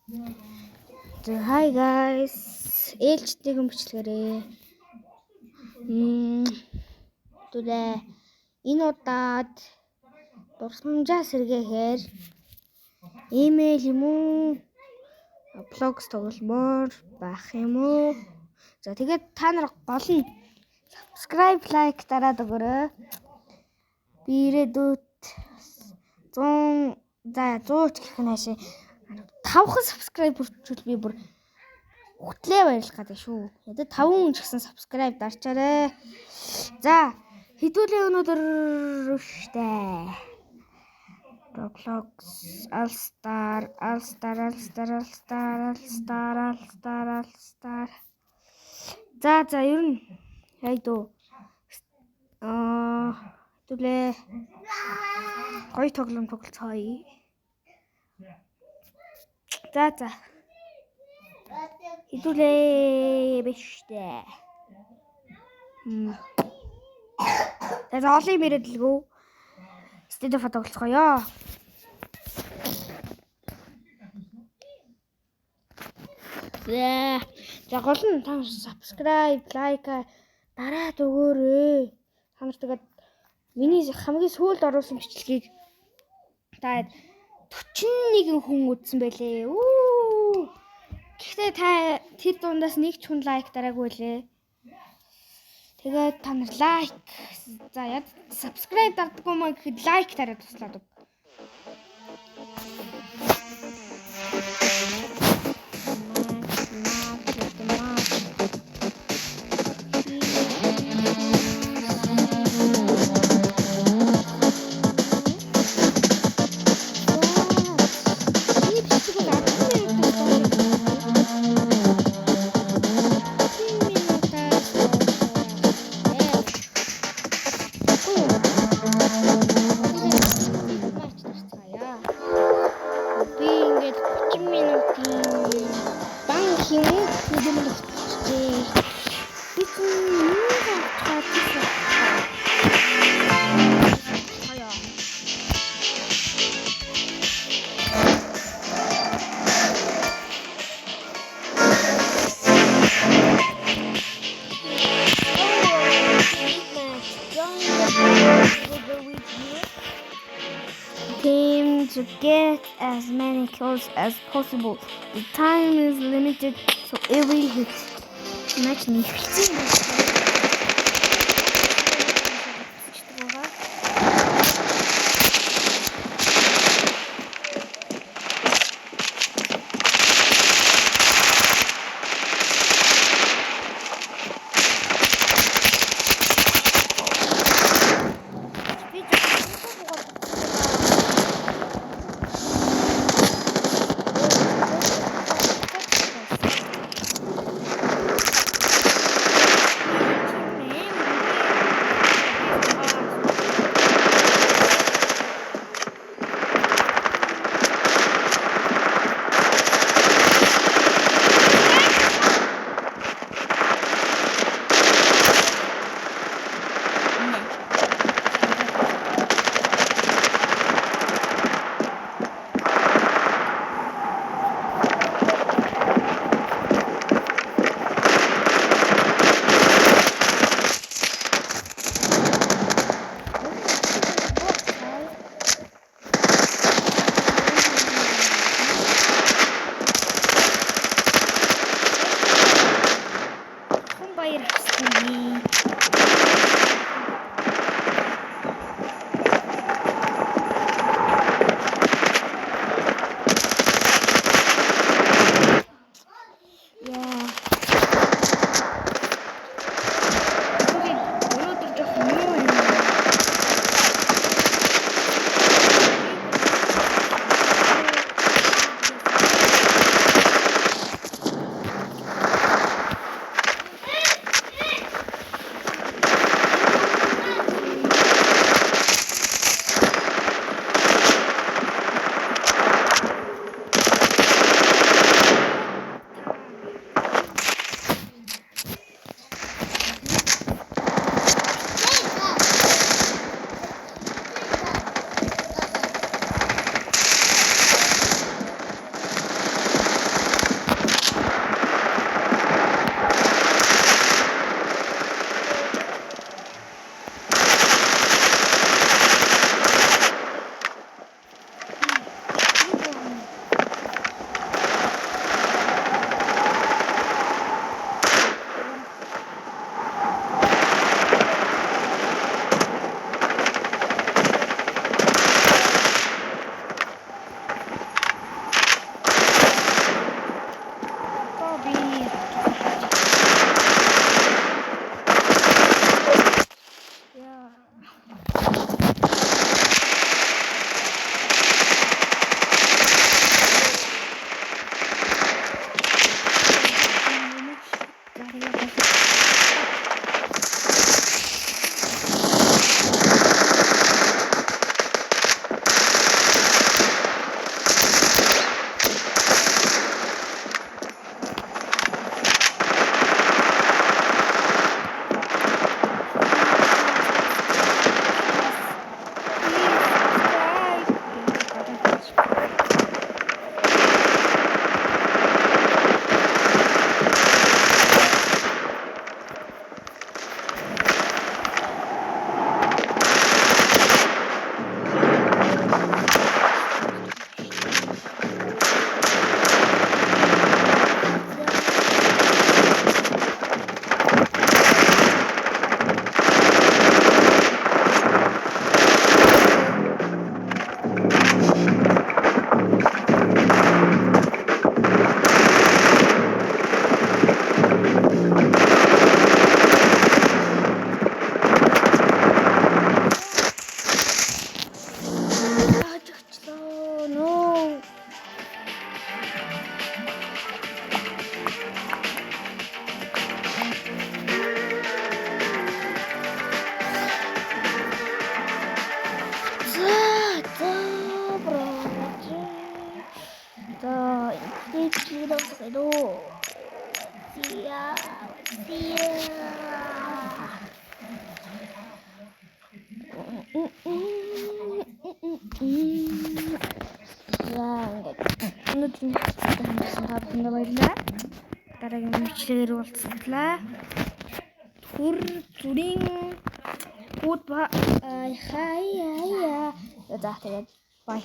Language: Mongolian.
Hi guys. Ээлжтэйг юм бичлэгээрээ. Today энэ удаад дурсамжаа сэргээхээр имэйл юм уу? Блогс тогломоор байх юм уу? За тэгээд та нар гол нь subscribe, like дараад өгөөрэй. Би ирээдүйд 100 ч гэх нэшээ 5 subscribe хүртэл би бүр хөтлөө баярлах гэдэг шүү. Тэгээд 5 хүн ч гэсэн subscribe дарчаарай. За, хэдүүлээ өнөөдөр штэ. Roblox All-Star. За ер нь хайдуу. Хэдүүлээ гоё тоглоом тоглоцгоё. За. Хэдүүлээ биш дээ. Тэгээд олон мэрэлгүй. Студио фото тоглоцгоё. За гол нь та subscribe, like дараад өгөөрэй. Та нар тэгээд миний хамгийн сүүлд оруулсан бичлэгийг та 41 хүн үзсэн байлээ. Гэхдээ та тэр дундаас нэг ч хүн лайк дараагүй лээ. Тэгээд та нар лайк, за яа subscribe дардаггүй маа гэхэд лайк дараад туслаад. Team to get as many kills as possible. The time is limited, so every hit match me. Өнөөдрийн та бүхэнд баярлалаа. Дараагийн бичлэгээр уулзлаа. Түр зүрийн гуд ба хаяа. За тэгээд бай.